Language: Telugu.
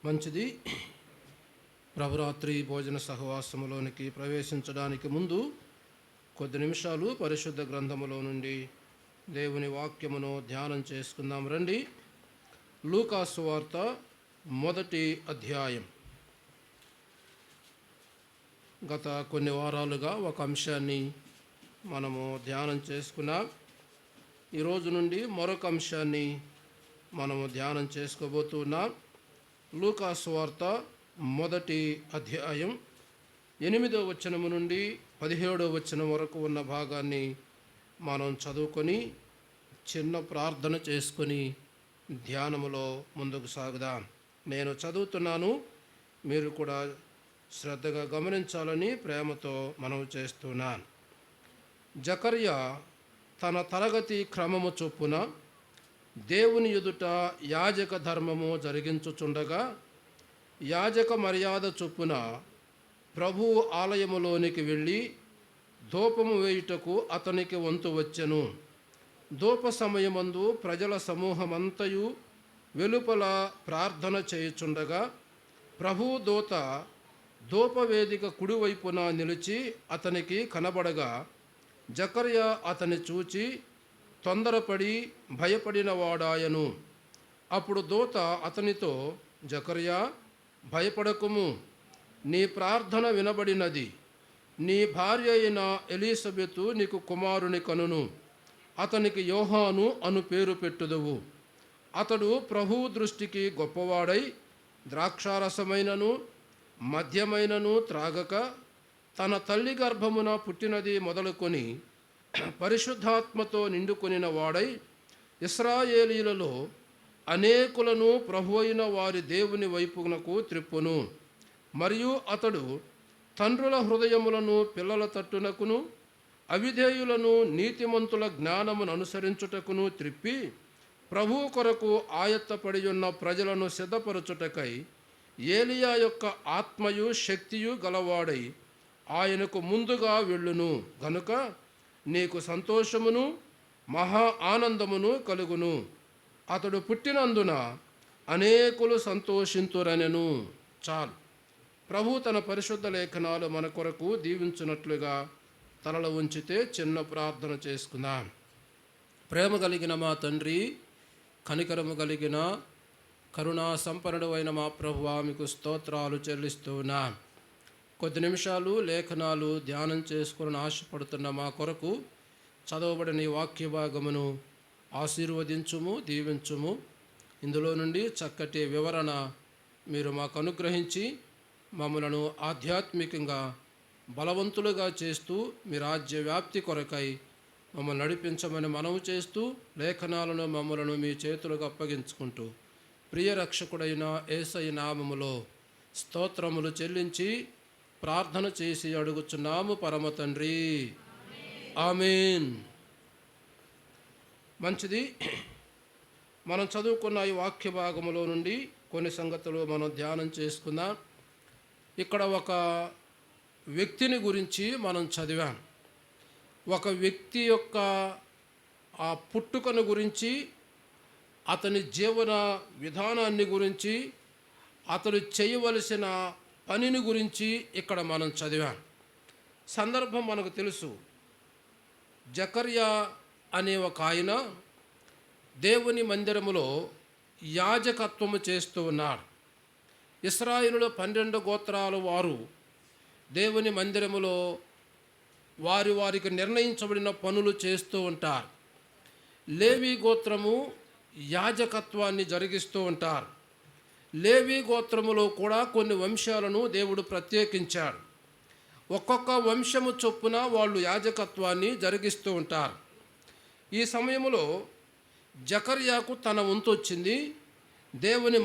మంచిది. ప్రభురాత్రి భోజన సహవాసములోనికి ప్రవేశించడానికి ముందు కొద్ది నిమిషాలు పరిశుద్ధ గ్రంథములో నుండి దేవుని వాక్యమును ధ్యానం చేసుకుందాం రండి. లూకా సువార్త 1వ అధ్యాయం. గత కొన్ని వారాలుగా ఒక అంశాన్ని మనము ధ్యానం చేసుకున్నాం. ఈరోజు నుండి మరొక అంశాన్ని మనము ధ్యానం చేసుకోబోతున్నాం. లూకా సువార్త 1వ అధ్యాయం 8వ వచనము నుండి 17వ వచనం వరకు ఉన్న భాగాన్ని మనం చదువుకొని చిన్న ప్రార్థన చేసుకొని ధ్యానములో ముందుకు సాగుదాం. నేను చదువుతున్నాను, మీరు కూడా శ్రద్ధగా గమనించాలని ప్రేమతో మనవి చేస్తున్నాను. జకర్యా తన తరగతి క్రమము చొప్పున దేవుని ఎదుట యాజక ధర్మము జరిగించుచుండగా, యాజక మర్యాద చొప్పున ప్రభువు ఆలయములోనికి వెళ్ళి ధూపము వేయుటకు అతనికి వంతు వచ్చెను. ధూప సమయమందు ప్రజల సమూహమంతయు వెలుపల ప్రార్థన చేయుచుండగా, ప్రభువు దూత ధూపవేదిక కుడివైపున నిలిచి అతనికి కనబడగా, జకర్యా అతని చూచి తొందరపడి భయపడిన వాడాయను. అప్పుడు దూత అతనితో, జకర్యా, భయపడకుము, నీ ప్రార్థన వినబడినది. నీ భార్య అయిన ఎలీసబెతు నీకు కుమారుని కనును. అతనికి యోహాను అను పేరు పెట్టుదువు. అతడు ప్రభువు దృష్టికి గొప్పవాడై ద్రాక్షారసమైనను మద్యమైనను త్రాగక, తన తల్లి గర్భమున పుట్టినది మొదలుకొని పరిశుద్ధాత్మతో నిండుకొనిన వాడై ఇశ్రాయేలీలలో అనేకులను ప్రభువైన వారి దేవుని వైపునకు త్రిప్పును. మరియు అతడు తండ్రుల హృదయములను పిల్లల తట్టునకును అవిధేయులను నీతిమంతుల జ్ఞానమును అనుసరించుటకును త్రిప్పి, ప్రభువు కొరకు ఆయత్తపడి ఉన్న ప్రజలను సిద్ధపరచుటకై ఏలియా యొక్క ఆత్మయు శక్తియు గలవాడై ఆయనకు ముందుగా వెళ్ళును గనుక నీకు సంతోషమును మహా ఆనందమును కలుగును. అతడు పుట్టినందున అనేకులు సంతోషింతురనెను. చాలు. ప్రభు తన పరిశుద్ధ లేఖనాలు మన కొరకు దీవించున్నట్లుగా తలలో ఉంచితే చిన్న ప్రార్థన చేసుకుందాం. ప్రేమ కలిగిన మా తండ్రి, కనికరము కలిగిన కరుణా సంపన్నుడు అయిన మా ప్రభువా, మీకు స్తోత్రాలు చెల్లిస్తున్నాం. కొద్ది నిమిషాలు లేఖనాలు ధ్యానం చేసుకుని ఆశపడుతున్న మా కొరకు చదవబడిన ఈ వాక్య భాగమును ఆశీర్వదించుము, దీవించుము. ఇందులో నుండి చక్కటి వివరణ మీరు మాకు అనుగ్రహించి మమ్మలను ఆధ్యాత్మికంగా బలవంతులుగా చేస్తూ మీ రాజ్య వ్యాప్తి కొరకై మమ్మల్ని నడిపించమని మనవి చేస్తూ లేఖనాలను మమ్మలను మీ చేతులకు అప్పగించుకుంటూ ప్రియ రక్షకుడైన యేసయ్య నామములో స్తోత్రములు చెల్లించి ప్రార్థన చేసి అడుగుచున్నాము పరమ తండ్రి. ఆమేన్. మంచిది. మనం చదువుకున్న ఈ వాక్య భాగములో నుండి కొన్ని సంగతులు మనం ధ్యానం చేసుకుందాం. ఇక్కడ ఒక వ్యక్తిని గురించి మనం చదివాం. ఒక వ్యక్తి యొక్క ఆ పుట్టుకను గురించి, అతని జీవన విధానాన్ని గురించి, అతడు చేయవలసిన పనిని గురించి ఇక్కడ మనం చదివాం. సందర్భం మనకు తెలుసు. జకర్యా అనే ఒక ఆయన దేవుని మందిరములో యాజకత్వము చేస్తూ ఉన్నాడు. ఇశ్రాయేలులో 12 గోత్రాల వారు దేవుని మందిరములో వారికి నిర్ణయించబడిన పనులు చేస్తూ ఉంటారు. లేవి గోత్రము యాజకత్వాన్ని జరిగిస్తూ ఉంటారు. లేవి గోత్రములో కూడా కొన్ని వంశాలను దేవుడు ప్రత్యేకించాడు. ఒక్కొక్క వంశము చొప్పున వాళ్ళు యాజకత్వాన్ని జరిగిస్తూ ఉంటారు. ఈ సమయంలో జకర్యాకు తన వంతు వచ్చింది. దేవుని